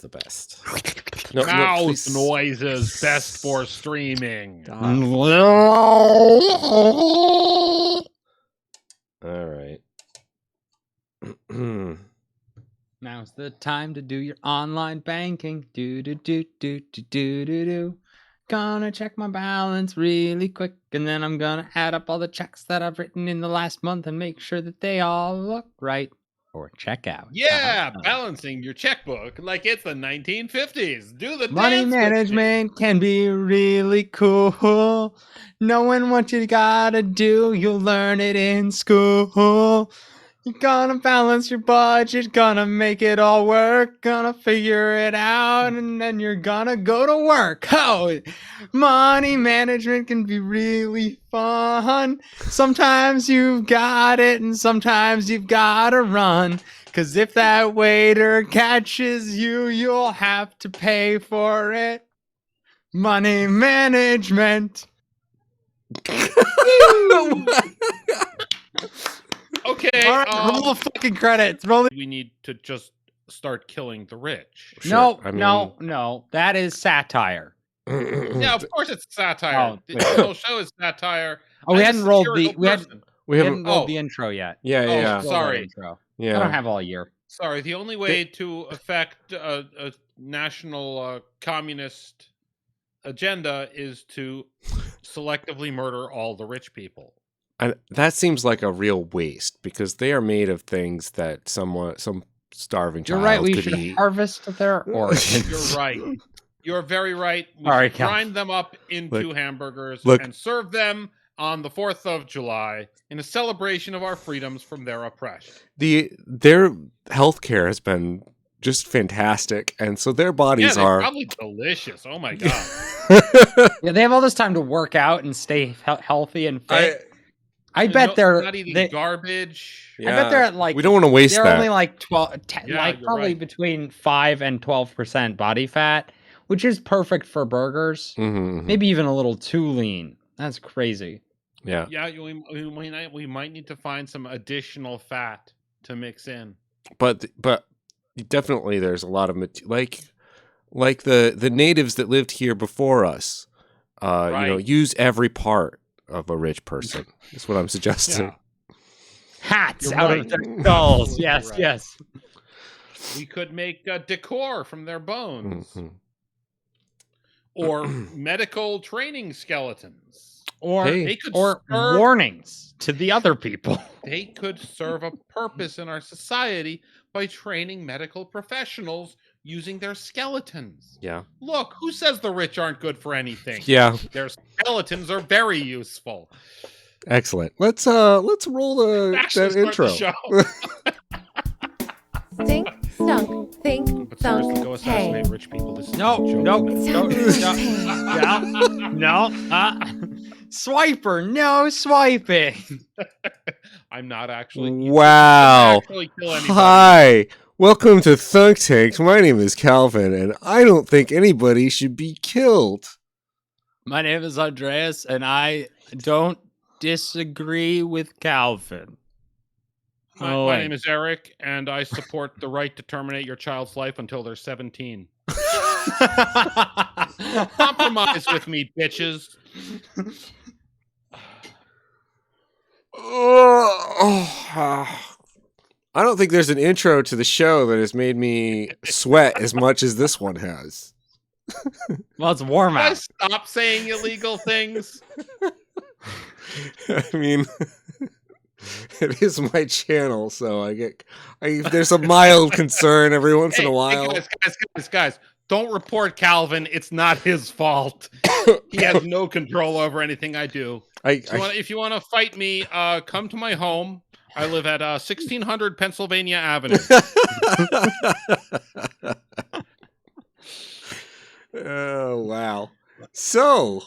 That's the best. Mouth noises best for streaming. All right. Now's the time to do your online banking. Do. Gonna check my balance really quick, and then I'm gonna add up all the checks that I've written in the last month and make sure that they all look right. Or check out. Yeah, balancing your checkbook like it's the 1950s. Do the Money dance management can be really cool. Knowing what you gotta do, you'll learn it in school. You're gonna balance your budget, gonna make it all work, gonna figure it out, and then you're gonna go to work. Oh, money management can be really fun. Sometimes you've got it, and sometimes you've gotta run. 'Cause if that waiter catches you, you'll have to pay for it. Money management. Okay. All right, roll the fucking credits. Roll the- We need to just start killing the rich. No, no. That is satire. Yeah, of course it's satire. Oh, The whole show is satire. Oh, we hadn't rolled the We haven't rolled the intro yet. Yeah. Sorry. Intro. Yeah. I don't have all year. Sorry, the only way to affect a national communist agenda is to selectively murder all the rich people. And that seems like a real waste because they are made of things that some starving child You're right. We could should eat. harvest their organs. You're right. You're very right. We All right, should grind them up into hamburgers and serve them on the 4th of July in a celebration of our freedoms from their oppression. Their healthcare has been just fantastic, and so their bodies are probably delicious. Oh my god! Yeah, they have all this time to work out and stay healthy and fit. I bet they're not eating garbage. I bet they're at like we don't want to waste they're that. only like 12, like probably between 5 and 12% body fat, which is perfect for burgers. Mm-hmm. Maybe even a little too lean. That's crazy. Yeah. Yeah, we might need to find some additional fat to mix in. But definitely there's a lot of like the natives that lived here before us. Use every part of a rich person. That's what I'm suggesting. Yeah. Hats out of their skulls. Yes, yes. We could make decor from their bones. Mm-hmm. Or medical training skeletons. Or warnings to the other people. They could serve a purpose in our society by training medical professionals using their skeletons. Yeah. Look, who says the rich aren't good for anything? Yeah. Their skeletons are very useful. Excellent. Let's roll that intro. The show. Think, thunk, think, but seriously, thunk, go assassinate hey. rich people. This is No. Swiper, no swiping. I'm not actually. Wow. Actually kill anybody. Hi. Welcome to Thunk Tanks. My name is Calvin, and I don't think anybody should be killed. My name is Andreas, and I don't disagree with Calvin. My name is Eric, and I support the right to terminate your child's life until they're 17. Compromise with me, bitches. I don't think there's an intro to the show that has made me sweat as much as this one has. Well, it's warm out. Stop saying illegal things. I mean, it is my channel, so there's a mild concern every once in a while. Hey, guys, don't report Calvin. It's not his fault. He has no control over anything I do. If you want to fight me, come to my home. I live at 1600 Pennsylvania Avenue. Oh, wow. So,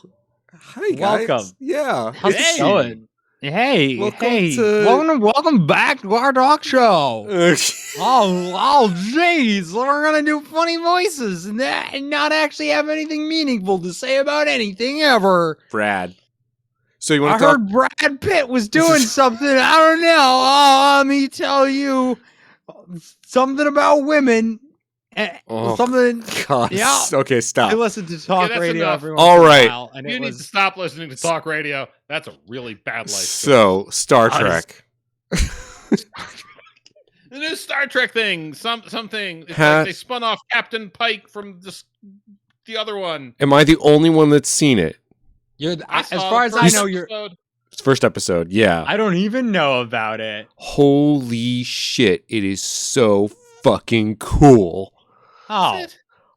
hi, guys. Welcome. Yeah. How's it going? Hey, welcome back to our talk show. Oh, jeez, we're gonna do funny voices and not actually have anything meaningful to say about anything ever. Brad. So you want to heard Brad Pitt was doing something. I don't know. Oh, let me tell you something about women. Something. God. Yeah. Okay, stop. I listened to talk radio enough. every once All in a right. while, and You it need was to stop listening to talk radio. That's a really bad life choice. So, Star Trek. The new Star Trek thing. Something. It's Has- like they spun off Captain Pike from the other one. Am I the only one that's seen it? as far as I know, you're. It's the first episode, yeah. I don't even know about it. Holy shit, it is so fucking cool. Oh,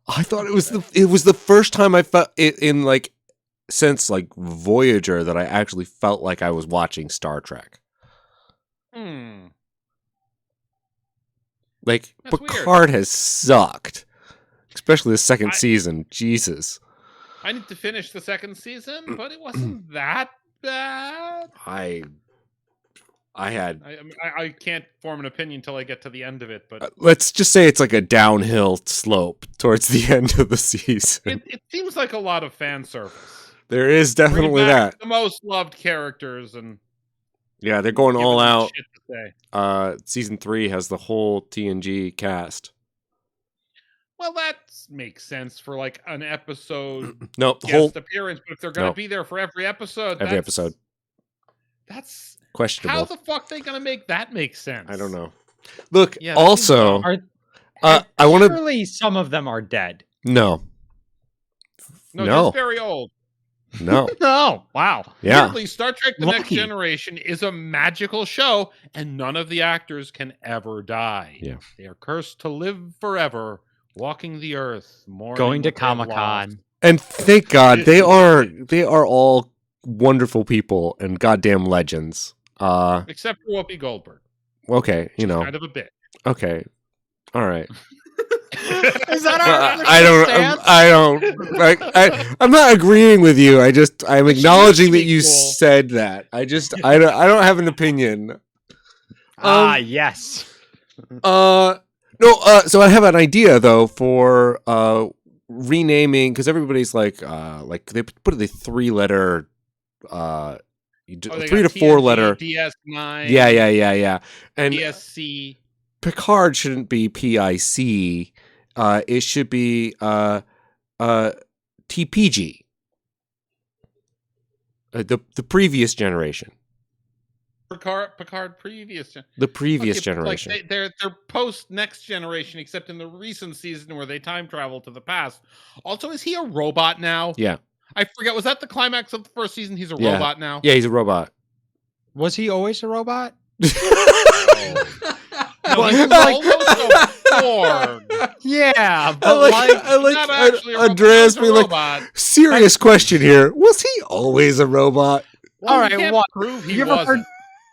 I thought it was the first time I felt it in like since like Voyager that I actually felt like I was watching Star Trek. Like That's Picard has sucked. Especially the second season. Jesus. I need to finish the second season, but it wasn't that bad. I can't form an opinion until I get to the end of it, but let's just say it's like a downhill slope towards the end of the season. it seems like a lot of fan service. There is definitely Bring back that. the most loved characters and yeah, they're going all out. Shit to say. Season 3 has the whole TNG cast. Well, that makes sense for like an episode Nope, the guest whole appearance, but if they're going to be there for every episode, that's questionable. how the fuck they going to make that make sense? I don't know. Look, Yeah, also, I want to. Surely some of them are dead. No, just very old. No. No. Wow. Yeah. Weirdly, Star Trek: The Next Generation is a magical show, and none of the actors can ever die. Yeah. They are cursed to live forever, walking the earth, going to Comic-Con. And thank God they are all wonderful people and goddamn legends. Except for Whoopi Goldberg. Okay, She's kind of a bitch. Okay. All right. Is that I'm not agreeing with you. I'm acknowledging that you said that. I don't have an opinion. Yes. No, so I have an idea though for renaming, because everybody's like they put the 3-letter 3 to 4 letter DS9. Yeah. And PSC. Picard shouldn't be PIC. It should be TPG. The previous generation. Picard previous. The previous generation. Like they're post Next Generation, except in the recent season where they time travel to the past. Also, is he a robot now? Yeah. I forget. Was that the climax of the first season? He's a robot now. Yeah, he's a robot. Was he always a robot? No, he was almost a Borg. Yeah, but I like Andreas being like, serious question here. Was he always a robot? Well, all right, what? Prove he you ever wasn't. heard?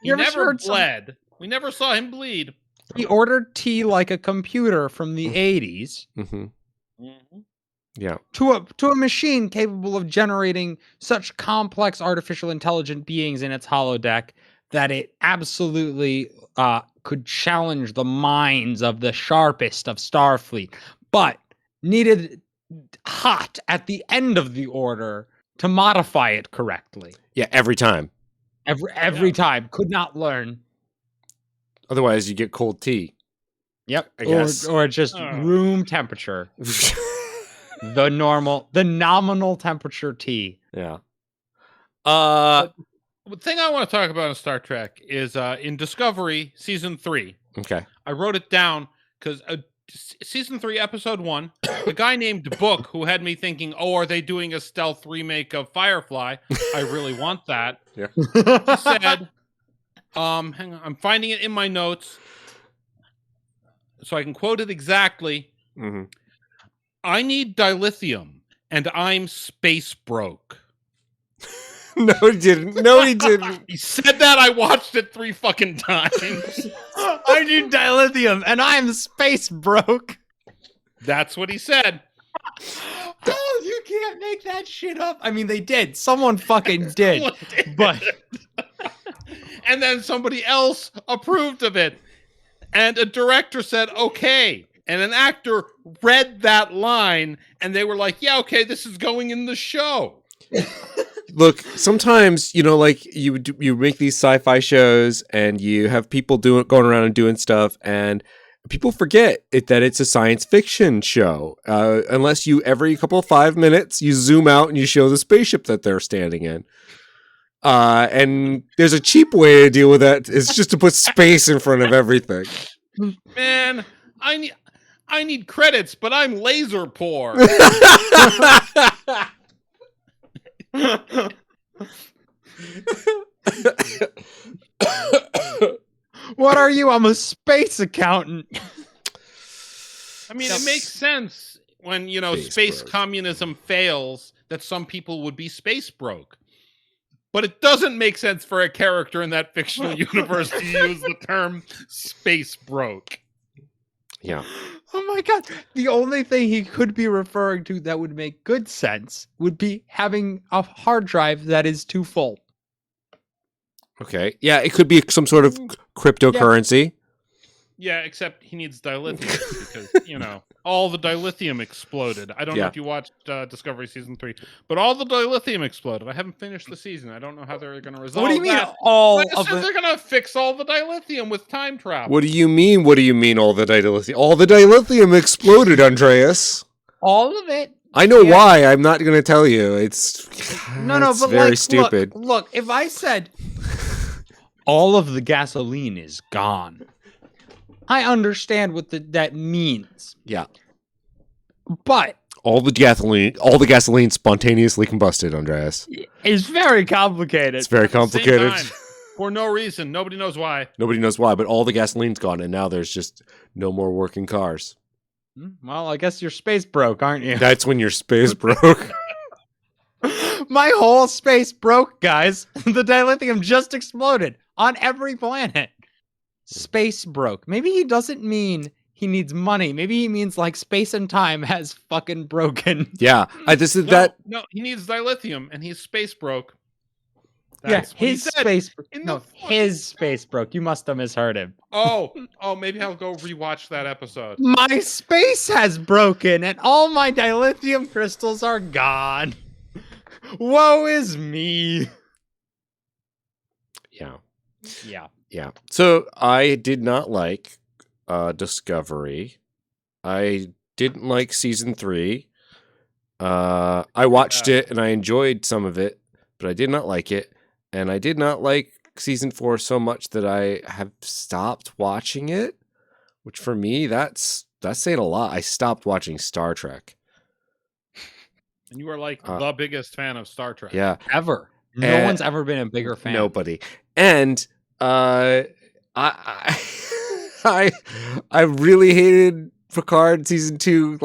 He you ever never heard bled. We never saw him bleed. He ordered tea like a computer from the 80s. Mm-hmm. Yeah. To a machine capable of generating such complex artificial intelligent beings in its holodeck that it absolutely could challenge the minds of the sharpest of Starfleet, but needed hot at the end of the order to modify it correctly. Yeah, every time. Every time. Could not learn. Otherwise, you get cold tea. Yep. I guess. Or just room temperature. The nominal temperature tea. Yeah. The thing I want to talk about in Star Trek is in Discovery Season 3. Okay. I wrote it down because Season 3, Episode 1, a guy named Book, who had me thinking, are they doing a stealth remake of Firefly? I really want that. Yeah. He said, hang on, I'm finding it in my notes so I can quote it exactly. Mm-hmm. I need dilithium, and I'm space broke. No, he didn't. He said that. I watched it 3 fucking times. I need dilithium, and I'm space broke. That's what he said. Oh, you can't make that shit up. I mean, they did. Someone fucking did. But and then somebody else approved of it, and a director said, "Okay." And an actor read that line, and they were like, "Yeah, okay, this is going in the show." Look, sometimes, like you make these sci-fi shows and you have people going around and doing stuff, and people forget that it's a science fiction show. Unless you every couple of 5 minutes you zoom out and you show the spaceship that they're standing in. And there's a cheap way to deal with that. It's just to put space in front of everything. Man, I need credits, but I'm laser poor. What are you? I'm a space accountant. I mean, it makes sense when, space communism fails that some people would be space broke. But it doesn't make sense for a character in that fictional universe to use the term space broke. Yeah. Oh my God. The only thing he could be referring to that would make good sense would be having a hard drive that is too full. Okay. Yeah, it could be some sort of cryptocurrency. Yeah, except he needs dilithium because, all the dilithium exploded. I don't know if you watched Discovery Season 3, but all the dilithium exploded. I haven't finished the season. I don't know how they're going to resolve that. What do you mean They're going to fix all the dilithium with time travel. What do you mean? What do you mean all the dilithium? All the dilithium exploded, Andreas. All of it? I know why. I'm not going to tell you. It's but very stupid. Look, if I said all of the gasoline is gone, I understand what that means. Yeah. But all the gasoline spontaneously combusted, Andreas. It's very complicated. It's very complicated. For no reason. Nobody knows why. Nobody knows why, but all the gasoline's gone, and now there's just no more working cars. Well, I guess you're space broke, aren't you? That's when you're space broke. My whole space broke, guys. The dilithium just exploded on every planet. Space broke. Maybe he doesn't mean he needs money. Maybe he means like space and time has fucking broken. Yeah. No, he needs dilithium and he's space broke. That's his space broke. You must have misheard him. Oh, maybe I'll go rewatch that episode. My space has broken and all my dilithium crystals are gone. Woe is me. Yeah. So I did not like Discovery. I didn't like season 3. I watched it and I enjoyed some of it, but I did not like it. And I did not like season 4 so much that I have stopped watching it, which for me, that's saying a lot. I stopped watching Star Trek. And you are like the biggest fan of Star Trek. Yeah. Ever. No one's ever been a bigger fan. Nobody. And I really hated Picard season 2.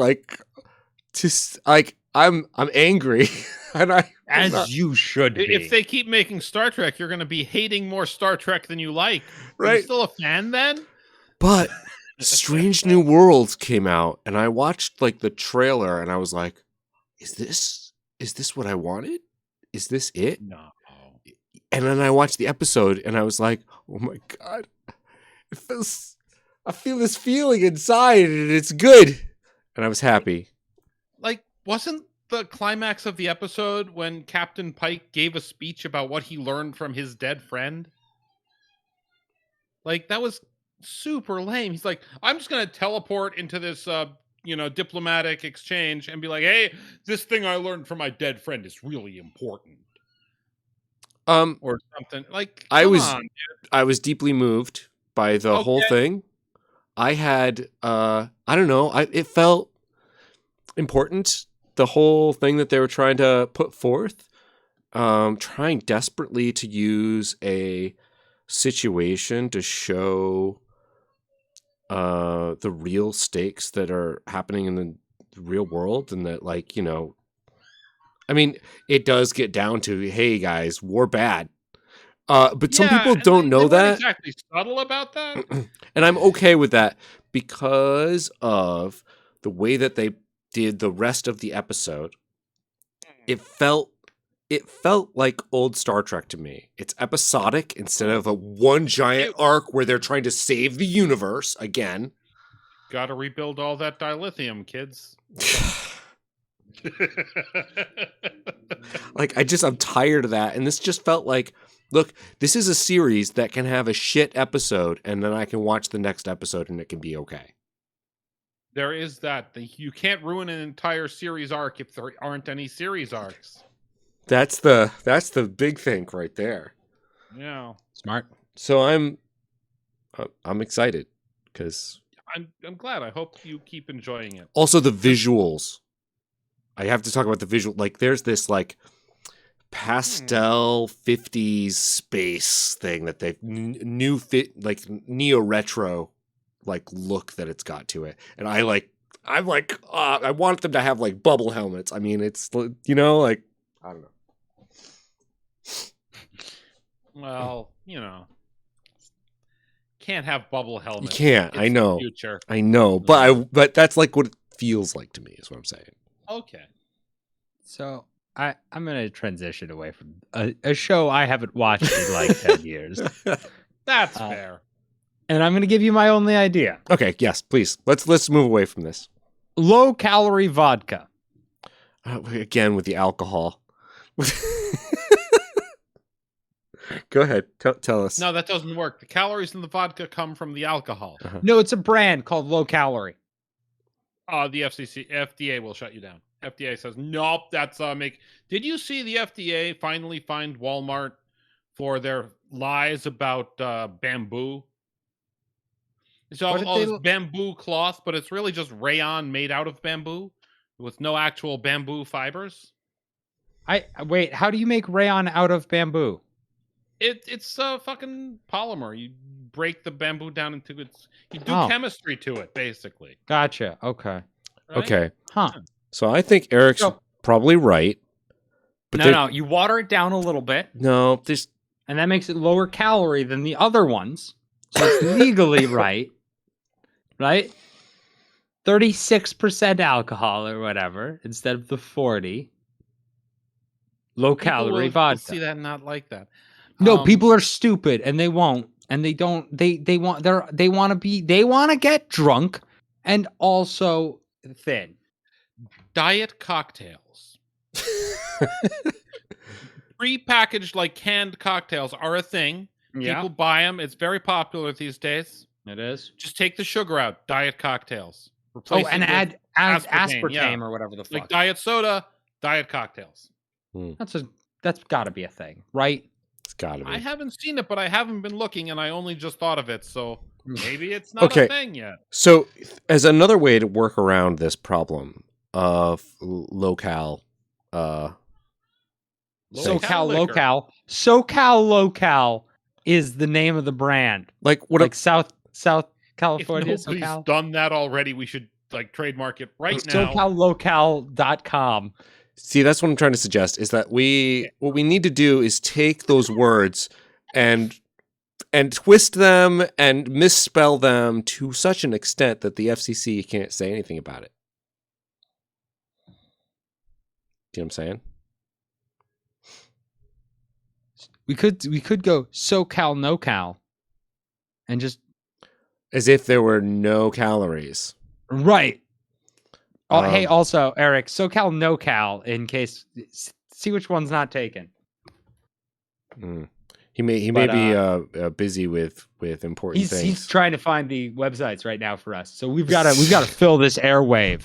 I'm angry, and you should be. If they keep making Star Trek, you're going to be hating more Star Trek than you like. Right? Are you still a fan then? But Strange New Worlds came out, and I watched the trailer, and I was like, "Is this what I wanted? Is this it?" No. And then I watched the episode, and I was like, "Oh my God, I feel this feeling inside, and it's good." And I was happy. Wasn't the climax of the episode when Captain Pike gave a speech about what he learned from his dead friend? That was super lame. He's like, I'm just going to teleport into this, diplomatic exchange and be like, hey, this thing I learned from my dead friend is really important. Or something. I was deeply moved by the whole thing. I had, I don't know, it felt important. The whole thing that they were trying to put forth, trying desperately to use a situation to show the real stakes that are happening in the real world, and that I mean, it does get down to, hey guys, war bad. But some people don't know that. Exactly subtle about that. And I'm okay with that because of the way that they did the rest of the episode. It felt like old Star Trek to me. It's episodic instead of a one giant arc where they're trying to save the universe again. Gotta rebuild all that dilithium, kids. I'm tired of that. And this just felt like, look, this is a series that can have a shit episode and then I can watch the next episode and it can be okay. There is that. You can't ruin an entire series arc if there aren't any series arcs. That's the big thing right there. Yeah. Smart. So I'm excited because I'm glad. I hope you keep enjoying it. also the visuals. I have to talk about the visual. Like, there's this like pastel 50s space thing that they've new fit like neo retro like look that it's got to it, and I want them to have like bubble helmets. I mean, it's like I don't know. Well, can't have bubble helmets. You can't. It's I know. Future. I know, but that's like what it feels like to me. Is what I'm saying. Okay. So I'm gonna transition away from a show I haven't watched in like 10 years. That's fair. And I'm gonna give you my only idea. Okay. Yes, please. Let's move away from this. Low calorie vodka. Again with the alcohol. Go ahead. Tell us. No, that doesn't work. The calories in the vodka come from the alcohol. Uh-huh. No, it's a brand called Low Calorie. The FDA will shut you down. FDA says, nope, that's make. Did you see the FDA finally fined Walmart for their lies about bamboo? It's all this bamboo cloth, but it's really just rayon made out of bamboo with no actual bamboo fibers. Wait, how do you make rayon out of bamboo? It's a fucking polymer. You break the bamboo down into its. You do chemistry to it, basically. Gotcha. Okay. Right? Okay. Huh. So I think Eric's probably right. But no. You water it down a little bit. No, this. And that makes it lower calorie than the other ones. So it's legally right. Right? 36% alcohol or whatever instead of the 40. Low calorie vodka. See that and not like that. No, people are stupid and they won't. And they don't they want to get drunk and also thin. Diet cocktails. Pre-packaged like canned cocktails are a thing. Yeah. People buy them. It's very popular these days. It is. Just take the sugar out. Diet cocktails. And add aspartame or whatever the fuck. Like diet soda, diet cocktails. That's got to be a thing, right? It's got to be. I haven't seen it, but I haven't been looking, and I only just thought of it, so maybe it's not a thing yet. So, as another way to work around this problem of SoCal Local is the name of the brand. Like South California. If nobody's done that already, we should trademark it right now. SoCalLocal.com. See, that's what I'm trying to suggest, is that what we need to do is take those words and twist them and misspell them to such an extent that the FCC can't say anything about it. Do you know what I'm saying? We could go SoCal NoCal and just as if there were no calories. Right. Oh, hey, also, Eric, SoCal NoCal in case see which one's not taken. He may be busy with important things. He's trying to find the websites right now for us. So we've got to fill this airwave.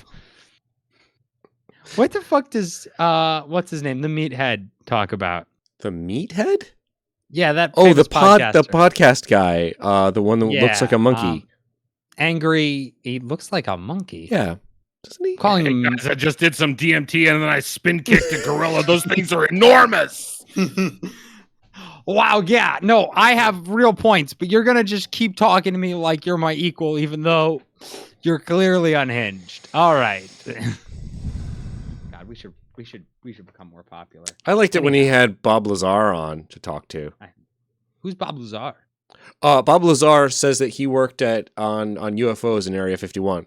What the fuck does what's his name? The Meathead talk about? The Meathead? Yeah, that the podcast guy, the one that looks like a monkey. Angry, he looks like a monkey. Yeah. Doesn't he? Calling him guys, I just did some DMT and then I spin kicked a gorilla. Those things are enormous. Wow, yeah. No, I have real points, but you're gonna just keep talking to me like you're my equal, even though you're clearly unhinged. All right. God, we should become more popular. I liked it when he had Bob Lazar on to talk to. Who's Bob Lazar? Bob Lazar says that he worked on UFOs in Area 51.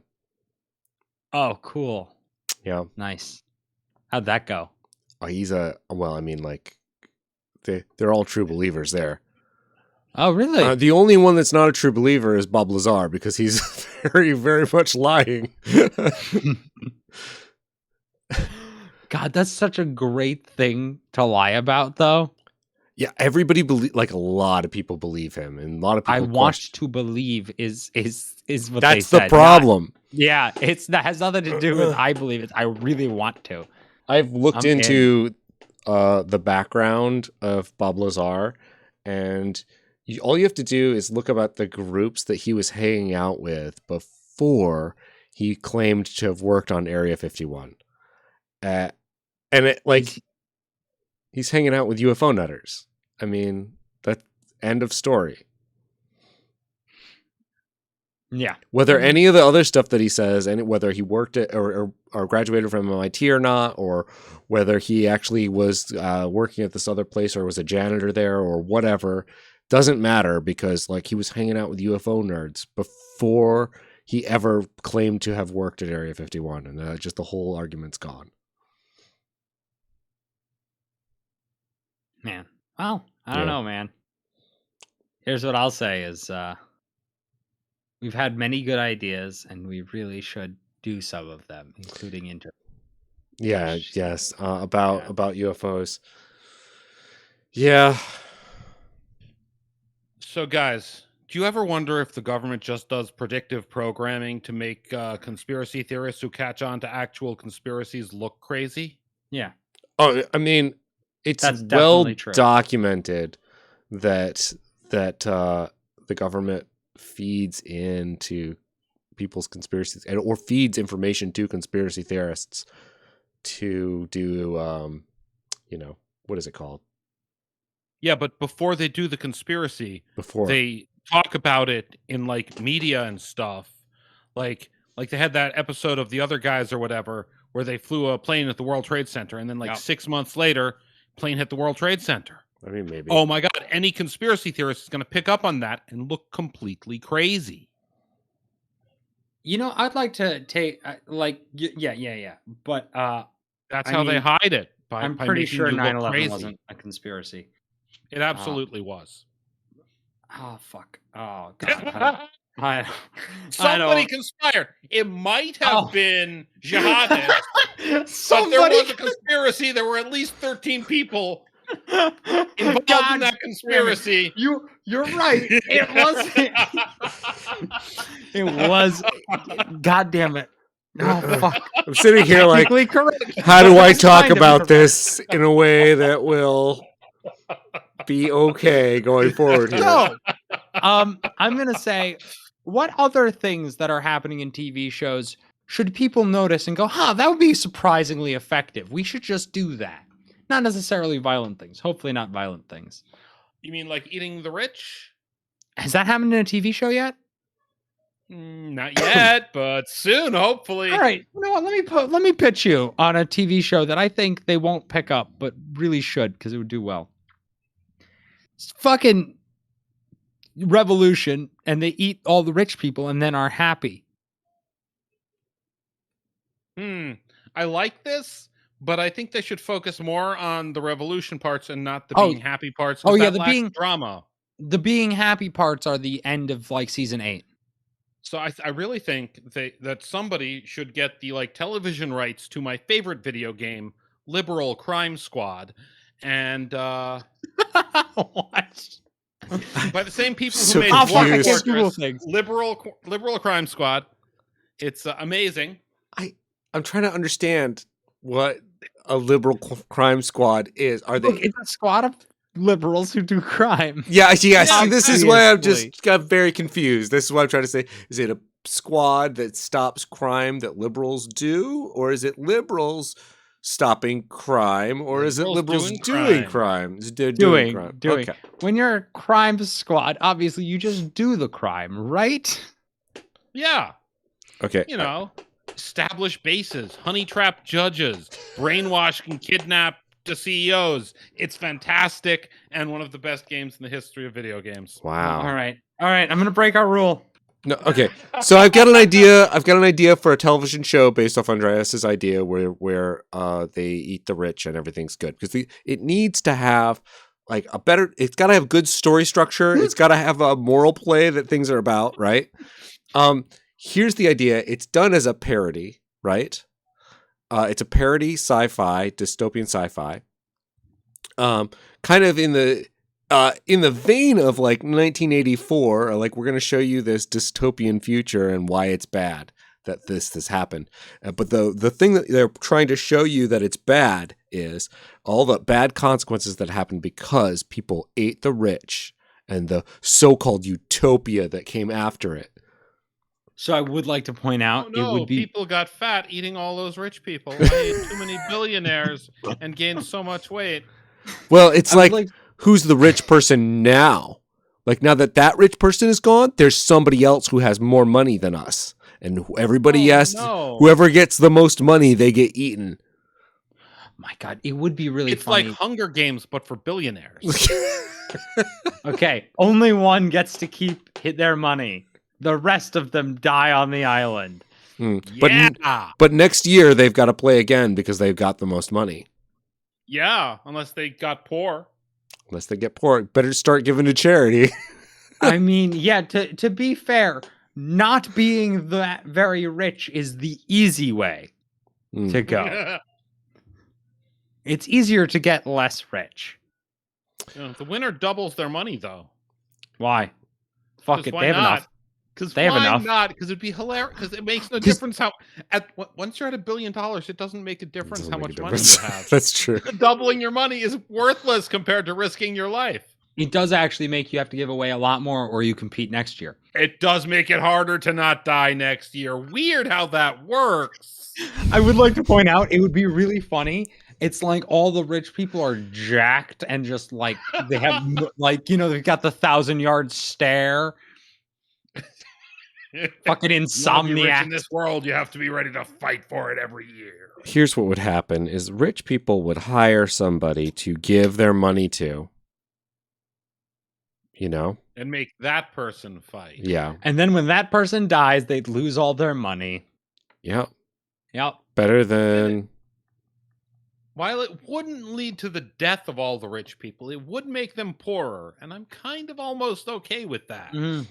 Oh, cool. Yeah. Nice. How'd that go? He's they're all true believers there. Oh, really? The only one that's not a true believer is Bob Lazar because he's very, very much lying. God, that's such a great thing to lie about, though. Yeah, everybody like a lot of people believe him, and a lot of people. I want to believe is what that's they the said. problem. That has nothing to do with I believe it. I really want to. I've looked into the background of Bob Lazar, and all you have to do is look about the groups that he was hanging out with before he claimed to have worked on Area 51. And it he's hanging out with UFO nutters. I mean, that end of story. Yeah. Whether any of the other stuff that he says, and whether he worked at or graduated from MIT or not, or whether he actually was working at this other place or was a janitor there or whatever, doesn't matter, because like he was hanging out with UFO nerds before he ever claimed to have worked at Area 51, and just the whole argument's gone. Man, well, I don't know, man. Here's what I'll say is we've had many good ideas, and we really should do some of them, including interviews. Yeah, yes, about UFOs. Yeah. So, guys, do you ever wonder if the government just does predictive programming to make conspiracy theorists who catch on to actual conspiracies look crazy? Yeah. Oh, I mean, it's well documented that the government feeds into people's conspiracies or feeds information to conspiracy theorists to do, what is it called? Yeah, but before they do the conspiracy, they talk about it in like media and stuff. Like they had that episode of The Other Guys or whatever, where they flew a plane at the World Trade Center, and then 6 months later, plane hit the World Trade Center. I mean, maybe. Oh my God! Any conspiracy theorist is going to pick up on that and look completely crazy. I'd like to take but that's how they hide it. I'm pretty sure 9/11 wasn't a conspiracy. It absolutely was. Oh fuck! Oh God! Somebody conspired. It might have been jihadists, but there was a conspiracy. There were at least 13 people involved in that conspiracy. You're right. It was. It was. God damn it! Oh fuck! I'm sitting here like, correct. How do I talk about this in a way that will be okay going forward here? No. I'm gonna say, what other things that are happening in TV shows should people notice and go, that would be surprisingly effective. We should just do that. Not necessarily violent things. Hopefully not violent things. You mean like eating the rich? Has that happened in a TV show yet? Not yet, but soon, hopefully. All right. You know what? Let me pitch you on a TV show that I think they won't pick up, but really should, because it would do well. It's fucking revolution, and they eat all the rich people and then are happy. I like this, but I think they should focus more on the revolution parts and not the being happy parts. Oh yeah, the being drama. The being happy parts are the end of like season 8. So I really think that somebody should get the television rights to my favorite video game, Liberal Crime Squad, and what? By the same people So who made confused. Liberal Crime Squad. It's amazing. I'm trying to understand what a liberal crime squad is. Are they? It's a squad of liberals who do crime. Yeah. See, this is why I'm just got very confused. This is what I'm trying to say. Is it a squad that stops crime that liberals do, or is it liberals stopping crime, or is it liberals doing crime? They're doing crime. Okay. When you're a crime squad, obviously you just do the crime, right? Yeah. Okay. Establish bases, honey trap judges, brainwash and kidnap the CEOs. It's fantastic and one of the best games in the history of video games. Wow. All right. I'm going to break our rule. No, okay. So I've got an idea. I've got an idea for a television show based off Andreas's idea where they eat the rich and everything's good, because it needs to have like a better. It's got to have good story structure. It's got to have a moral play that things are about, right? Here's the idea. It's done as a parody, right? It's a parody sci-fi, dystopian sci-fi. kind of in the vein of like 1984, or like we're going to show you this dystopian future and why it's bad that this happened. But the thing that they're trying to show you that it's bad is all the bad consequences that happened because people ate the rich and the so-called utopia that came after it. So I would like to point out, it would be people got fat eating all those rich people. I ate too many billionaires and gained so much weight. Well, it's like who's the rich person now? Like now that rich person is gone, there's somebody else who has more money than us, and everybody whoever gets the most money, they get eaten. My God, it would be really. It's funny. like Hunger Games, but for billionaires. Okay, only one gets to keep their money. The rest of them die on the island. But next year they've got to play again because they've got the most money. Yeah, unless they got poor. Unless they get poor, better start giving to charity. I mean, yeah. To be fair, not being that very rich is the easy way to go. It's easier to get less rich. The winner doubles their money, though. Why? Fuck it, they have enough. Because why not? Because it'd be hilarious. Because it makes no difference how. Once you're at $1 billion, it doesn't make a difference how much money you have. That's true. Doubling your money is worthless compared to risking your life. It does actually make you have to give away a lot more, or you compete next year. It does make it harder to not die next year. Weird how that works. I would like to point out, it would be really funny. It's like all the rich people are jacked and just like they have like they've got the 1,000-yard stare. Fucking insomniac. In this world, you have to be ready to fight for it every year. Here's what would happen is rich people would hire somebody to give their money to. And make that person fight. Yeah. And then when that person dies, they'd lose all their money. Yep. Yep. Better than... While it wouldn't lead to the death of all the rich people, it would make them poorer. And I'm kind of almost okay with that. Mm.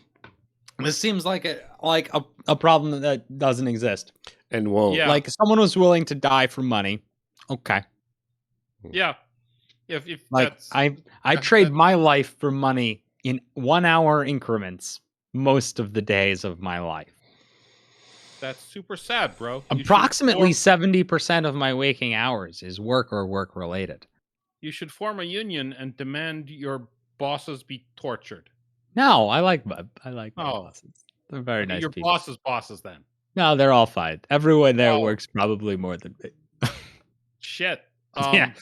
This seems like a problem that doesn't exist. And won't. Yeah. Like someone was willing to die for money. Okay. Yeah. If like I trade my life for money in 1 hour increments most of the days of my life. That's super sad, bro. Approximately 70% of my waking hours is work or work related. You should form a union and demand your bosses be tortured. No, I like my bosses. They're very nice people. Your bosses then. No, they're all fine. Everyone there works probably more than me. Shit. Yeah.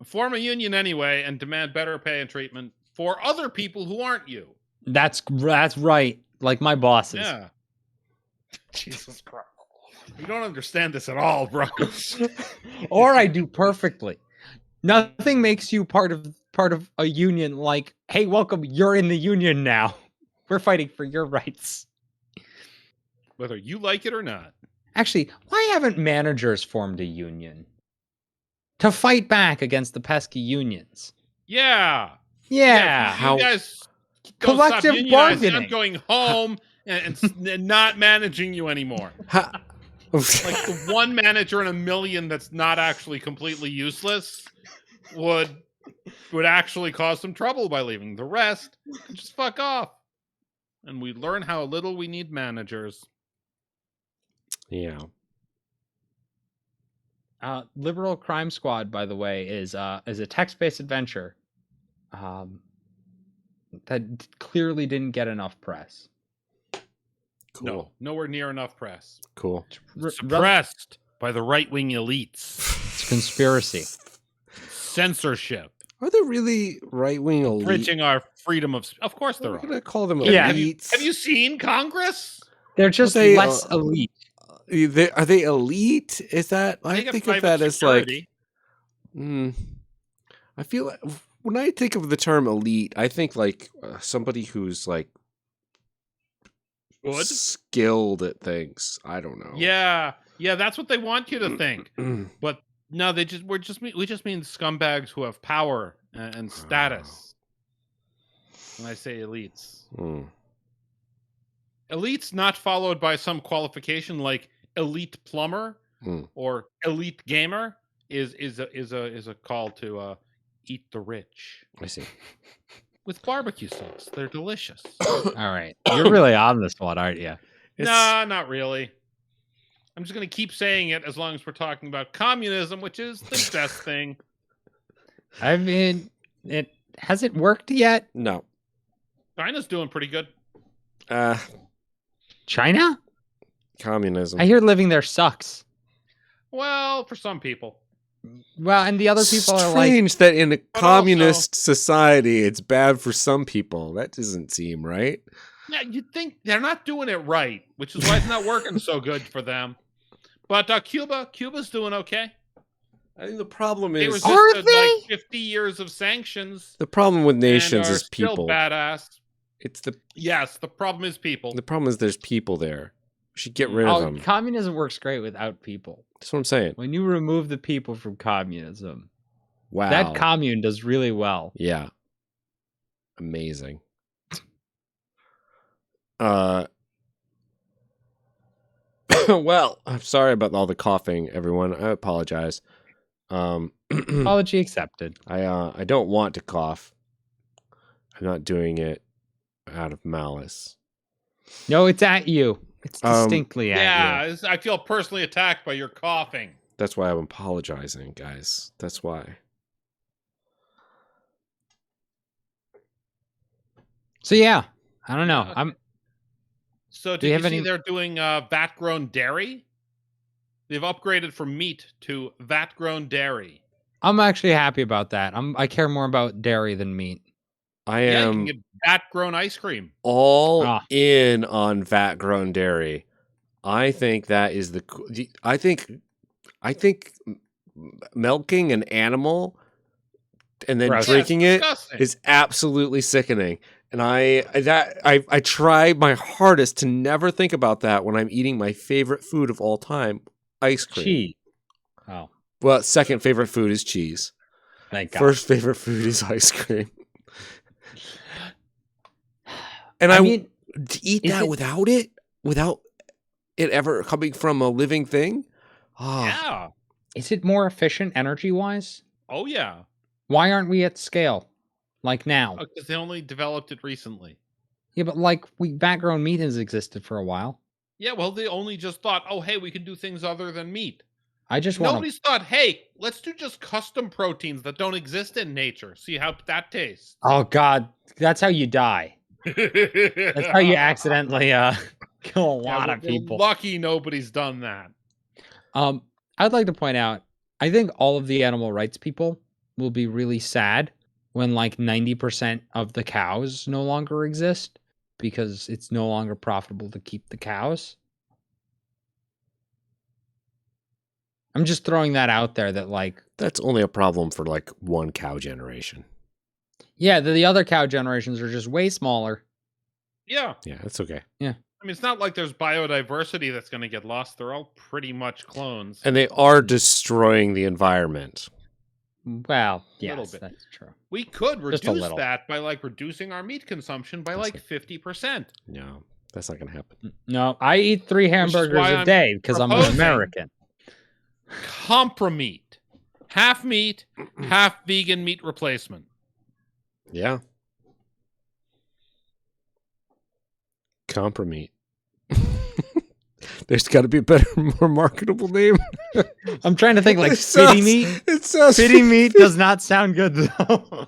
Form a union anyway and demand better pay and treatment for other people who aren't you. That's right. Like my bosses. Yeah. Jesus Christ. You don't understand this at all, bro. Or I do perfectly. Nothing makes you part of a union like, hey, welcome, you're in the union now. We're fighting for your rights. Whether you like it or not. Actually, why haven't managers formed a union? To fight back against the pesky unions. Yeah. Yeah. How you guys collective bargaining. I'm going home and not managing you anymore. Like the one manager in a million that's not actually completely useless would actually cause some trouble by leaving. The rest just fuck off. And we learn how little we need managers. Yeah. Liberal Crime Squad, by the way, is a text-based adventure that clearly didn't get enough press. Cool. No, nowhere near enough press. Cool. Suppressed by the right-wing elites. It's conspiracy. Censorship. Are there really right-wing elites? Bridging our freedom of... Of course there are. We're going to call them elites. Have you seen Congress? They're just less elite. Are they elite? Is that... I think of that as like... I feel like... When I think of the term elite, I think like somebody who's like... Good. Skilled at things. I don't know. Yeah, that's what they want you to think. But no, we just mean scumbags who have power and status. When I say elites, elites not followed by some qualification like elite plumber or elite gamer is a call to eat the rich. I see. With barbecue sauce. They're delicious. All right. You're really on this one, aren't you? Nah, not really. I'm just going to keep saying it as long as we're talking about communism, which is the best thing. I mean, it hasn't worked yet. No. China's doing pretty good. China? Communism. I hear living there sucks. Well, for some people. Well, and the other people are like... Strange that in a communist society, it's bad for some people. That doesn't seem right. Yeah, you'd think they're not doing it right, which is why it's not working so good for them. But Cuba's doing okay. I think the problem is... They resisted like 50 years of sanctions. The problem with nations is still people. Badass. Yes, the problem is people. The problem is there's people there. We should get rid of them. Communism works great without people. That's what I'm saying. When you remove the people from communism, wow, that commune does really well. Yeah, amazing. Well, I'm sorry about all the coughing, everyone. I apologize. Apology accepted. I don't want to cough. I'm not doing it out of malice. No, it's at you. It's distinctly at you. Yeah, I feel personally attacked by your coughing. That's why I'm apologizing, guys. That's why. So yeah, I don't know. So did you see they're doing VAT-grown dairy? They've upgraded from meat to VAT-grown dairy. I'm actually happy about that. I care more about dairy than meat. I am. You can get VAT-grown ice cream. All in on VAT-grown dairy. I think that is the. I think milking an animal and then drinking it is absolutely sickening. And I try my hardest to never think about that when I'm eating my favorite food of all time, ice cream. Cheese. Oh. Well, second favorite food is cheese. Thank God. First favorite food is ice cream. And I mean, to eat that without it ever coming from a living thing? Oh. Yeah. Is it more efficient energy-wise? Oh, yeah. Why aren't we at scale? Like now? Because they only developed it recently. Yeah, but like VAT-grown meat has existed for a while. Yeah, well, they only just thought, oh, hey, we can do things other than meat. Nobody's thought, hey, let's do just custom proteins that don't exist in nature. See how that tastes. Oh, God. That's how you die. That's how you accidentally kill a lot of people. We're lucky nobody's done that. I'd like to point out, I think all of the animal rights people will be really sad when like 90% of the cows no longer exist because it's no longer profitable to keep the cows. I'm just throwing that out there that like... That's only a problem for like one cow generation. Yeah, the other cow generations are just way smaller. Yeah. Yeah, that's okay. Yeah. I mean, it's not like there's biodiversity that's going to get lost. They're all pretty much clones. And they are destroying the environment. Well, yes, that's true. We could reduce that by like reducing our meat consumption by like 50%. No, that's not going to happen. No, I eat 3 hamburgers a day because I'm an American. Compromeat. Half meat, half vegan meat replacement. Yeah. Compromeat. There's got to be a better, more marketable name. I'm trying to think like fitty meat. It sounds fitty meat does not sound good though.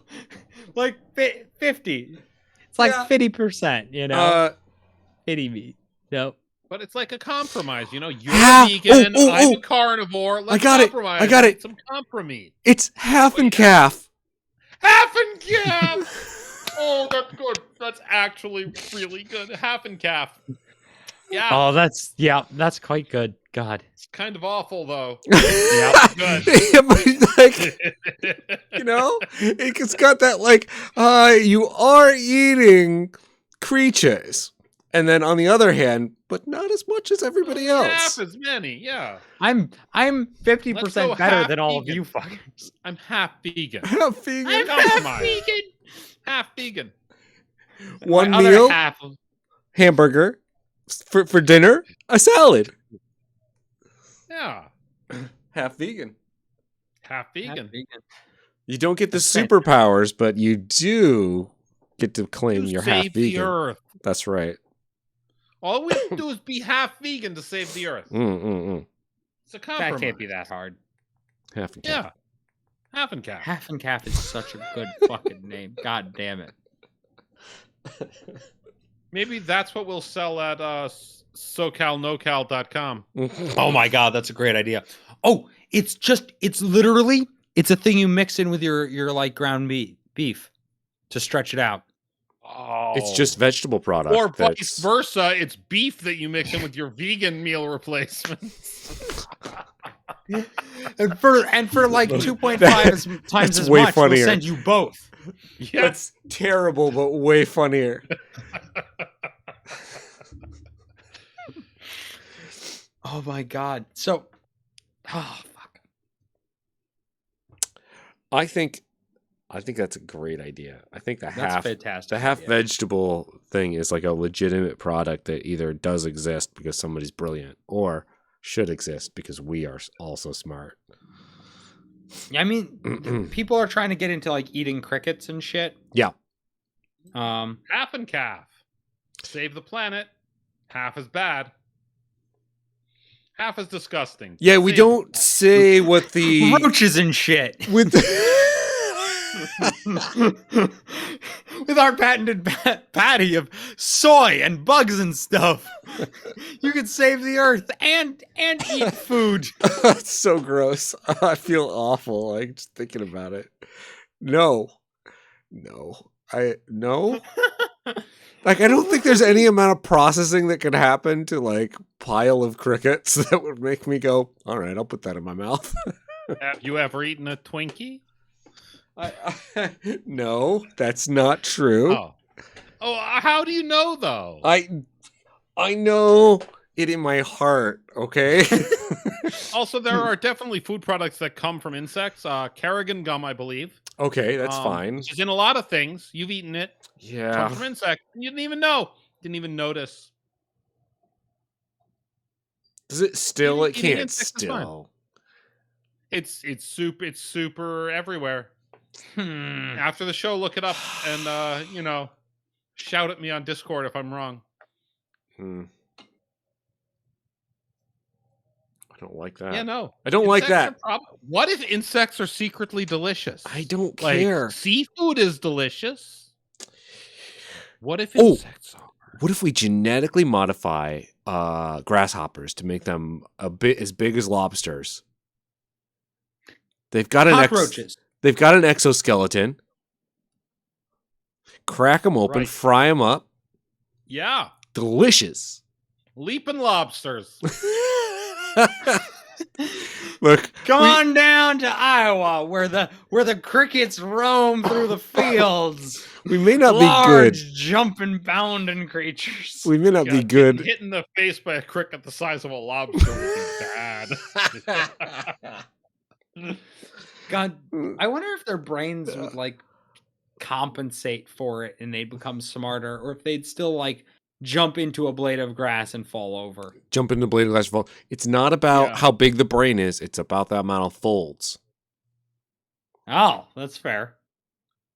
Like 50. It's like 50%, you know. Fitty meat. Nope. But it's like a compromise, you know. You're a vegan, I'm a carnivore. Let's compromise. I got it. Some compromise. It's half and calf. Half and calf. Oh, that's good. That's actually really good. Half and calf. Yeah. Oh, that's quite good. God. It's kind of awful though. Yeah. Good. Yeah, but like, you know, it's got that like, you are eating creatures. And then on the other hand, but not as much as everybody else. Half as many, yeah. I'm 50% better than all of you fuckers. I'm half vegan. Half vegan. I'm half vegan. Half vegan. One meal, hamburger. For dinner, a salad. Yeah. Half vegan. Half vegan. You don't get the superpowers, but you do get to claim you're half vegan. Save the earth. That's right. All we do is be half vegan to save the earth. It's a compromise. That can't be that hard. Half and calf. Yeah. Half and calf. Half and calf is such a good fucking name. God damn it. Maybe that's what we'll sell at SoCalNoCal.com. Oh my God, that's a great idea. Oh, it's literally a thing you mix in with your like ground beef to stretch it out. Oh. It's just vegetable product. Or vice versa, it's beef that you mix in with your vegan meal replacement. and for like 2.5 times as way much, funnier. we'll send you both. Yeah. That's terrible, but way funnier. Oh my God. So, fuck. I think that's a great idea. I think That's half fantastic. the half idea. vegetable thing is like a legitimate product that either does exist because somebody's brilliant or should exist because we are also smart. Yeah, I mean, people are trying to get into like eating crickets and shit. Yeah. Half and calf. Save the planet. Half is bad. Half is disgusting. Yeah, we don't say what the roaches and shit with with our patented patty of soy and bugs and stuff. You could save the earth and eat food. It's so gross. I feel awful like just thinking about it. No. Like, I don't think there's any amount of processing that could happen to like pile of crickets that would make me go, all right, I'll put that in my mouth. Have you ever eaten a Twinkie? No, that's not true. Oh, how do you know though? I know it in my heart, okay? Also, there are definitely food products that come from insects. Kerrigan gum, I believe. Okay, that's fine. Which is in a lot of things. You've eaten it. Yeah. Comes from insects. You didn't even know. Didn't even notice. Does it still? It Eating can't insects is fine. still. It's super everywhere. After the show, look it up and shout at me on Discord if I'm wrong. I don't like that. Yeah, no. I don't like that. What if insects are secretly delicious? I don't care. Seafood is delicious. What if insects are? What if we genetically modify grasshoppers to make them a bit as big as lobsters? They've got cockroaches. They've got an exoskeleton. Crack them open, fry them up. Yeah. Delicious. Leaping lobsters. Look, come on down to Iowa, where the crickets roam through the fields. We may not Large, be good. Jumping, bounding creatures. We may not be good. Hit in the face by a cricket the size of a lobster would be bad. God, I wonder if their brains would like compensate for it and they'd become smarter, or if they'd still like jump into a blade of grass and fall over. Jump into a blade of grass and fall. It's not about how big the brain is. It's about the amount of folds. Oh, that's fair.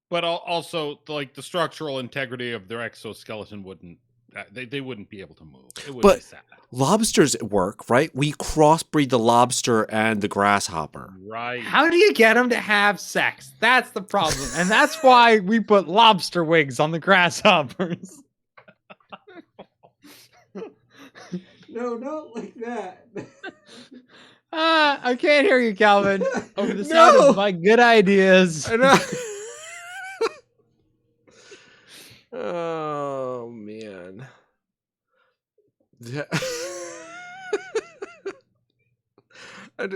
But also, like, the structural integrity of their exoskeleton wouldn't. They wouldn't be able to move. It would be sad. Lobsters work, right? We crossbreed the lobster and the grasshopper. Right. How do you get them to have sex? That's the problem. And that's why we put lobster wigs on the grasshoppers. No, not like that. I can't hear you, Calvin. Over the sound of my good ideas. I know. Oh, man. I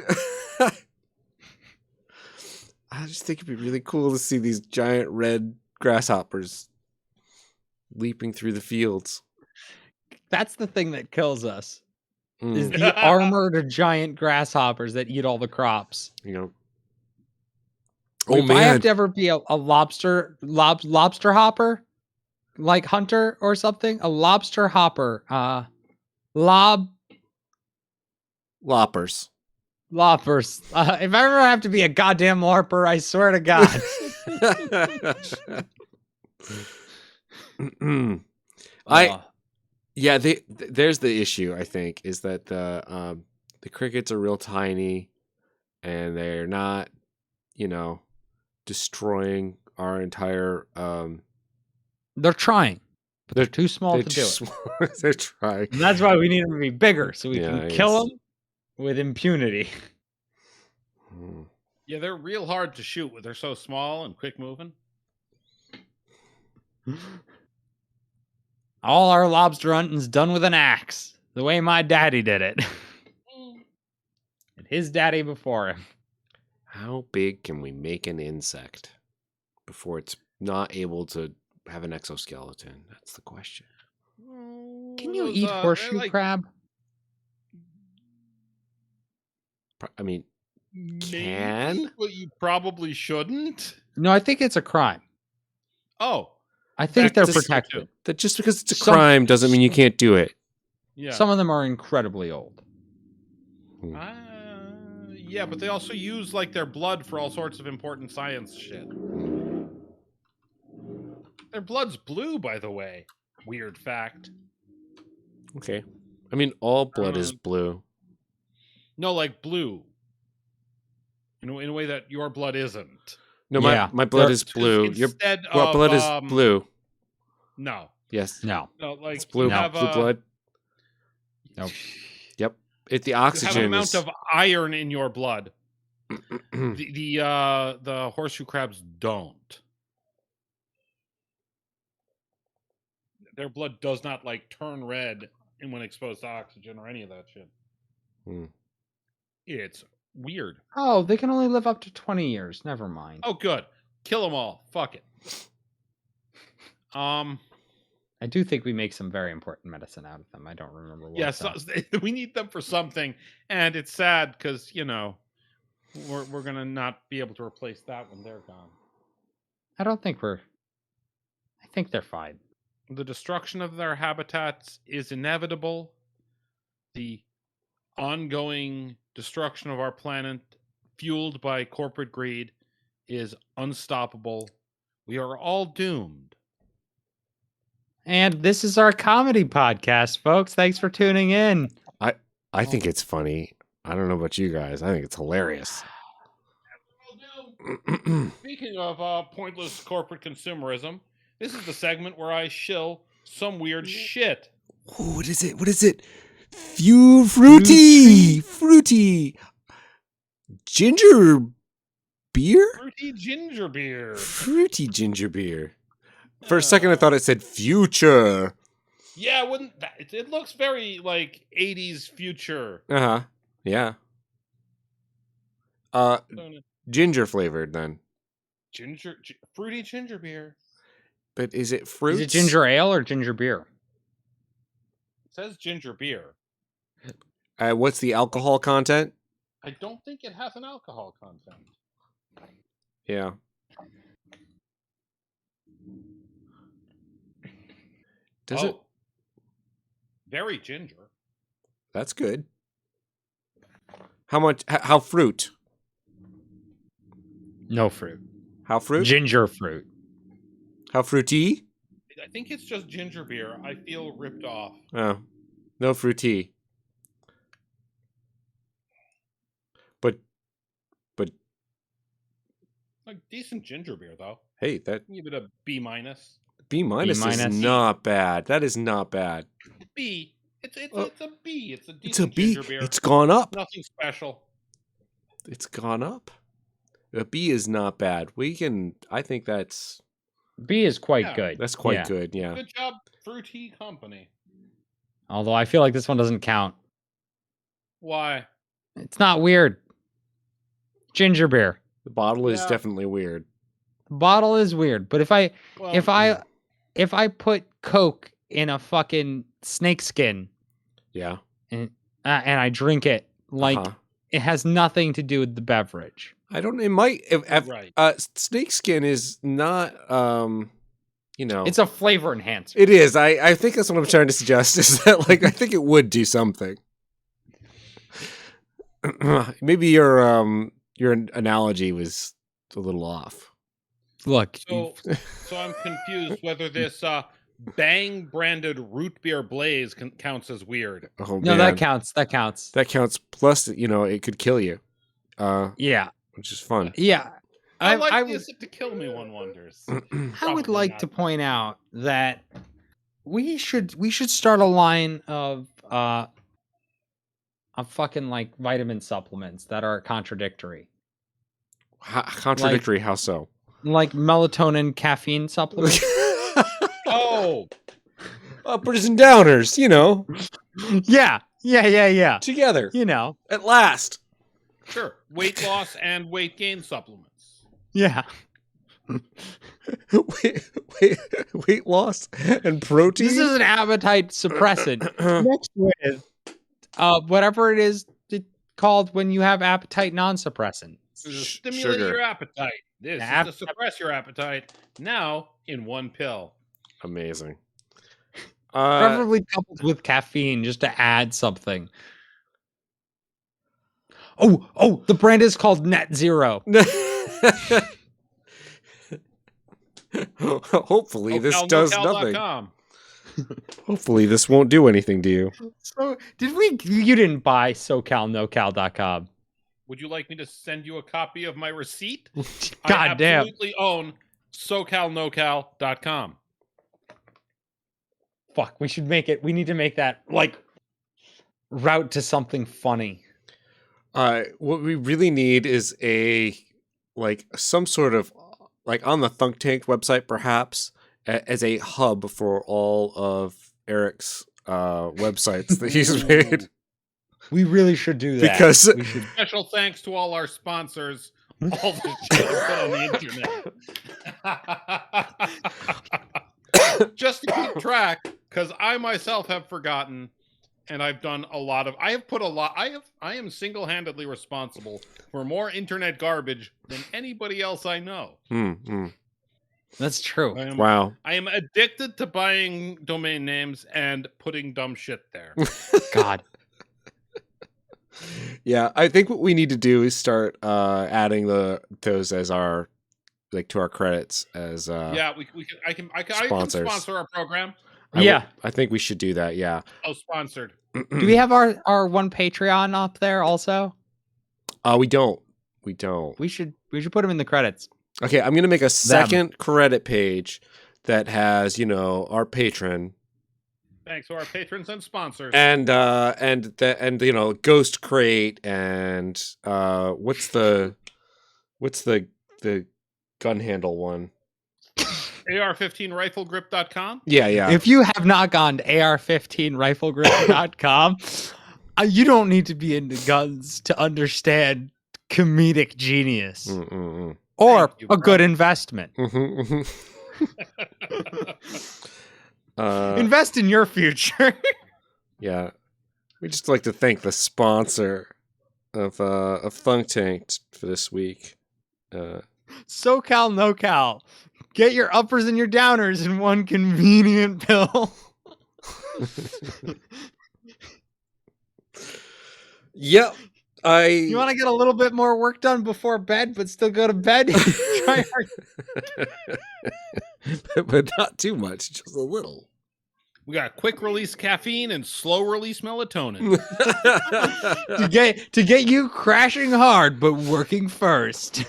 just think it'd be really cool to see these giant red grasshoppers leaping through the fields. That's the thing that kills us. Is the armored giant grasshoppers that eat all the crops. You know. If I have to ever be a lobster hopper, like hunter or something, a lobster hopper, loppers. Loppers. If I ever have to be a goddamn LARPer, I swear to God. There's the issue, I think, is that the crickets are real tiny and they're not, destroying our entire They're trying, but they're too small to do it. They're trying. And that's why we need them to be bigger so we can kill them with impunity. Yeah, they're real hard to shoot. They're so small and quick moving. All our lobster hunting's done with an axe, the way my daddy did it. And his daddy before him. How big can we make an insect before it's not able to have an exoskeleton? That's the question. Can you eat horseshoe crab? I mean, maybe, but you probably shouldn't. No, I think it's a crime. Oh. I think they're protected. That just because it's a crime doesn't mean you can't do it. Yeah. Some of them are incredibly old. Yeah, but they also use like their blood for all sorts of important science shit. Their blood's blue, by the way. Weird fact. Okay. I mean, all blood is blue. No, like blue. In a way that your blood isn't. No, my blood is blue. Your blood is blue. No. Yes. No. No, like it's blue. Blue blood. Nope. Yep. The oxygen. You have an amount of iron in your blood. The horseshoe crabs don't. Their blood does not like turn red when exposed to oxygen or any of that shit. It's weird. Oh, they can only live up to 20 years. Never mind. Oh, good. Kill them all. Fuck it. I do think we make some very important medicine out of them. I don't remember what. Yes, we need them for something, and it's sad because we're gonna not be able to replace that when they're gone. I think they're fine. The destruction of their habitats is inevitable. The ongoing destruction of our planet, fueled by corporate greed, is unstoppable. We are all doomed. And this is our comedy podcast, folks. Thanks for tuning in. I think it's funny. I don't know about you guys. I think it's hilarious. Speaking of pointless corporate consumerism, this is the segment where I shill some weird shit. Ooh, what is it? Fruity. Ginger beer? Fruity ginger beer. Fruity ginger beer. For a second, I thought it said future. Yeah, wouldn't that? It looks very like 80s future. Yeah. Ginger flavored then. Fruity ginger beer. But is it fruit? Is it ginger ale or ginger beer? It says ginger beer. What's the alcohol content? I don't think it has an alcohol content. Yeah. Does it? Very ginger. That's good. How much? How fruit? No fruit. How fruit? Ginger fruit. How fruity? I think it's just ginger beer. I feel ripped off. Oh, no fruity. But like decent ginger beer though. Hey, that give it a B-. B- is not bad. That is not bad. B. It's a B. It's a decent ginger beer. It's gone up. Nothing special. It's gone up. A B is not bad. I think that's B is quite good. That's quite good. Yeah. Good job, Fruity Company. Although I feel like this one doesn't count. Why? It's not weird. Ginger beer. The bottle is definitely weird. The bottle is weird, but if I put Coke in a fucking snake skin, and I drink it, it has nothing to do with the beverage. It might. Snake skin is not. It's a flavor enhancer. It is. I think that's what I'm trying to suggest. Is that I think it would do something. maybe your analogy was a little off. Look, so I'm confused whether this Bang branded root beer blaze counts as weird. Oh, no, man. that counts. That counts. That counts. Plus, it could kill you. Yeah, which is fun. Yeah, How likely is it to kill me? One wonders. I would like to point out that we should start a line of fucking like vitamin supplements that are contradictory. Contradictory? How so? Like melatonin, caffeine supplements. Oh, uppers and downers. Yeah. Together. At last. Sure. Weight loss and weight gain supplements. Yeah. weight loss and protein. This is an appetite suppressant mixed with whatever it is called when you have appetite non-suppressant. This is to stimulate your appetite. This is to suppress your appetite. Now in one pill. Amazing. Preferably coupled with caffeine just to add something. Oh, the brand is called Net Zero. Hopefully this does nothing. Hopefully this won't do anything to you. So you didn't buy SoCalNoCal.com. Would you like me to send you a copy of my receipt? God damn. I absolutely own SoCalNoCal.com. Fuck, we need to make that like route to something funny. What we really need is some sort of on the Thunk Tank website, perhaps as a hub for all of Eric's websites that he's made. We really should do that. Because special thanks to all our sponsors. All the shit put on the internet. Just to keep track, because I myself have forgotten. And I've done a lot of. I am single-handedly responsible for more internet garbage than anybody else I know. That's true. Wow. I am addicted to buying domain names and putting dumb shit there. God. Yeah, I think what we need to do is start adding those as our to our credits as yeah. I can sponsor our program. I think we should do that. Yeah. Oh, sponsored. Do we have our one Patreon up there also? We don't. We should put them in the credits. Okay, I'm gonna make a second credit page that has our patron. Thanks to our patrons and sponsors. And Ghost Crate and what's the gun handle one? AR-15riflegrip.com? Yeah. If you have not gone to AR-15riflegrip.com, you don't need to be into guns to understand comedic genius. Or a good investment. Invest in your future. Yeah. We just like to thank the sponsor of Thunk Tank for this week. SoCal NoCal. Get your uppers and your downers in one convenient pill. Yep. You want to get a little bit more work done before bed, but still go to bed? Try hard. But not too much, just a little. We got quick release caffeine and slow release melatonin. to get you crashing hard, but working first.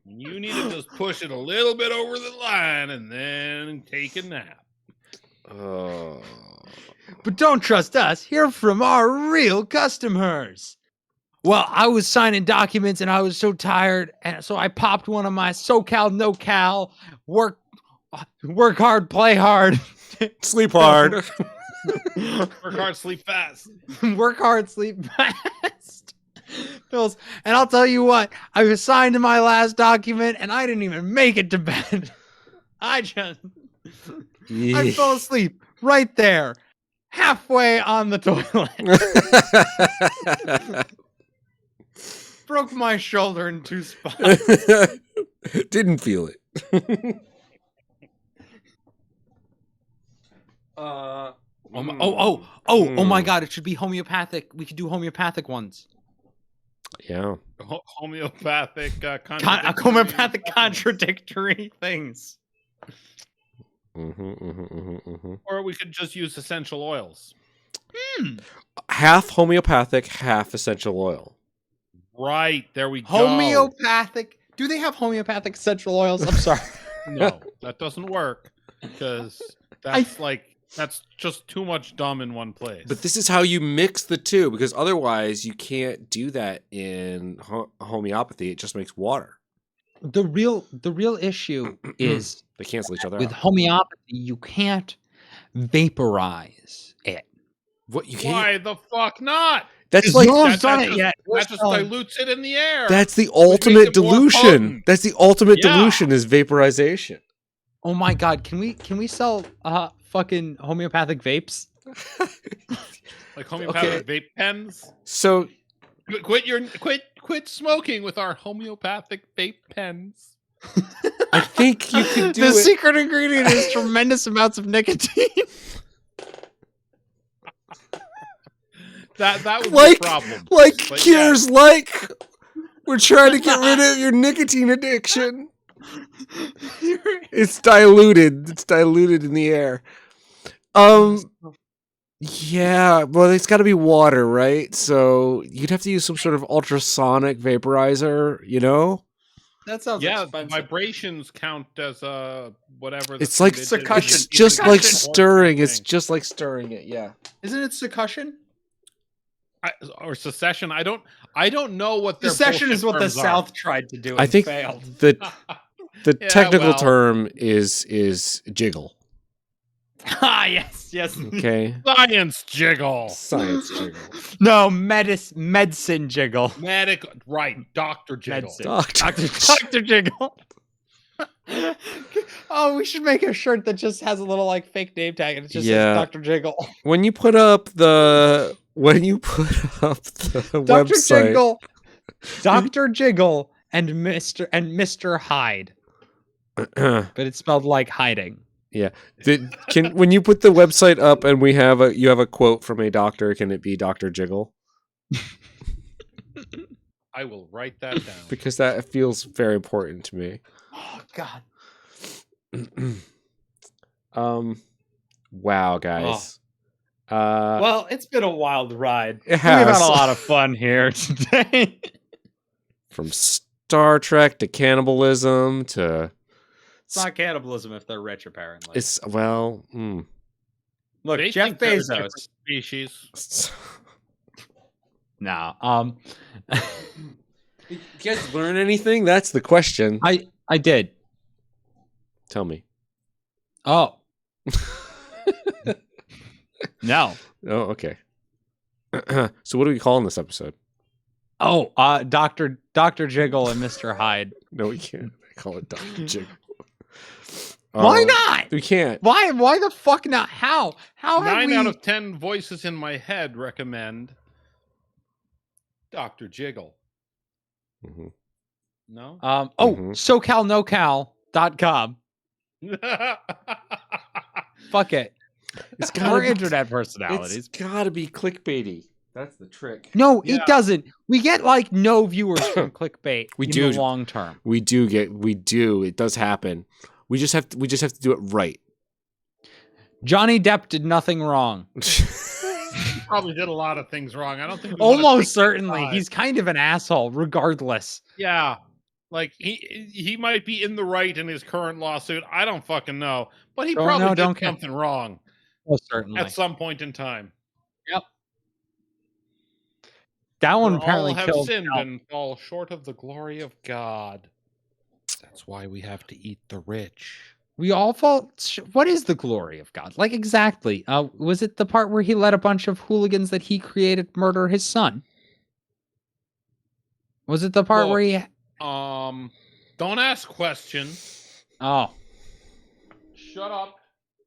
You need to just push it a little bit over the line and then take a nap. Oh. But don't trust us. Hear from our real customers. Well, I was signing documents and I was so tired, and so I popped one of my SoCal NoCal work hard, play hard, sleep hard. Work hard, sleep fast. Work hard, sleep fast. Pills. And I'll tell you what, I was signed to my last document and I didn't even make it to bed. I fell asleep right there, halfway on the toilet. Broke my shoulder in 2 spots. Didn't feel it. Oh my God! It should be homeopathic. We could do homeopathic ones. Yeah. Homeopathic Homeopathic contradictory things. Or we could just use essential oils. Half homeopathic, half essential oil. Right, there we go. Homeopathic. Do they have homeopathic essential oils? I'm sorry. No, that doesn't work because that's just too much dumb in one place. But this is how you mix the two, because otherwise you can't do that in homeopathy. It just makes water. The real issue is they cancel each other with out. Homeopathy. You can't vaporize it. What you can't? Why the fuck not? That's like no one's done it yet. That just dilutes it in the air. That's the ultimate dilution. That's the ultimate dilution is vaporization. Oh my God! Can we sell fucking homeopathic vapes? Like homeopathic vape pens. So quit smoking with our homeopathic vape pens. I think you could do the it. secret ingredient is tremendous amounts of nicotine. That would be like a problem. Like but cures, like we're trying to get rid of your nicotine addiction. It's diluted. It's diluted in the air. Yeah, well, it's got to be water, right? So you'd have to use some sort of ultrasonic vaporizer, you know? That sounds expensive. Vibrations count as whatever. It's like succussion. It's just like stirring. It's just like stirring it. Yeah. Isn't it succussion? Or secession? I don't know what their secession is what the South are. tried to do. And I think failed. the technical term is jiggle. Yes. Okay. Science jiggle. Science jiggle. No, medicine jiggle. Right, Dr. Jiggle. Dr. Jiggle. Oh, we should make a shirt that just has a little like fake name tag and it just says Dr. Jiggle. When you put up the website, Jiggle, Dr. Jiggle and Mr. Hyde. But it's spelled like hiding. Yeah. When you put the website up and you have a quote from a doctor, can it be Dr. Jiggle? I will write that down. Because that feels very important to me. Oh God. Wow, guys. Well, it's been a wild ride. It has. We've had a lot of fun here today. From Star Trek to cannibalism to... It's not cannibalism if they're rich, apparently. It's, well... Look, they Jeff Bezos. Species. No. You guys learn anything? That's the question. I did. Tell me. Oh. No. Oh, okay. So what are we calling this episode? Oh, Dr. Jiggle and Mr. Hyde. No, we can't. I call it Dr. Jiggle. Why not? We can't. Why the fuck not? How 9 out of 10 voices in my head recommend Dr. Jiggle. Mm-hmm. No? SoCalNocal.com. Fuck it. It's We're internet personalities. It's gotta be clickbaity. That's the trick. No, it doesn't. We get like no viewers from clickbait in the long term. We do. It does happen. We just have to do it right. Johnny Depp did nothing wrong. He probably did a lot of things wrong. I don't think almost certainly. He's kind of an asshole, regardless. Yeah. Like he might be in the right in his current lawsuit. I don't fucking know. But he probably did something wrong. Most certainly. At some point in time. Yep. That one apparently all have killed sinned and fall short of the glory of God. That's why we have to eat the rich. We all fall. What is the glory of God? Like exactly? Was it the part where he let a bunch of hooligans that he created murder his son? Was it the part where he? Don't ask questions. Oh. Shut up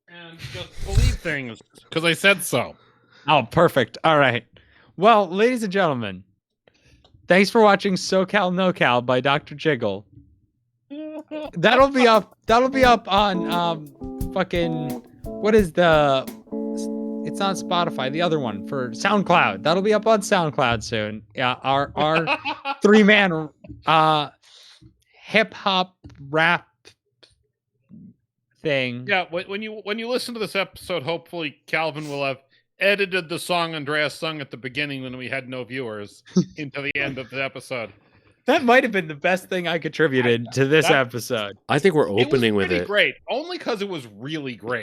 and just believe things because I said so. Oh, perfect. All right. Well, ladies and gentlemen, thanks for watching SoCal NoCal by Dr. Jiggle. That'll be up on fucking what is the It's not Spotify. The other one for SoundCloud. That'll be up on SoundCloud soon. Yeah, our 3-man hip hop rap thing. Yeah, when you listen to this episode, hopefully Calvin will have edited the song Andreas sung at the beginning when we had no viewers into the end of the episode. That might have been the best thing I contributed to this episode. I think we're opening with it. It was pretty great, only because it was really great.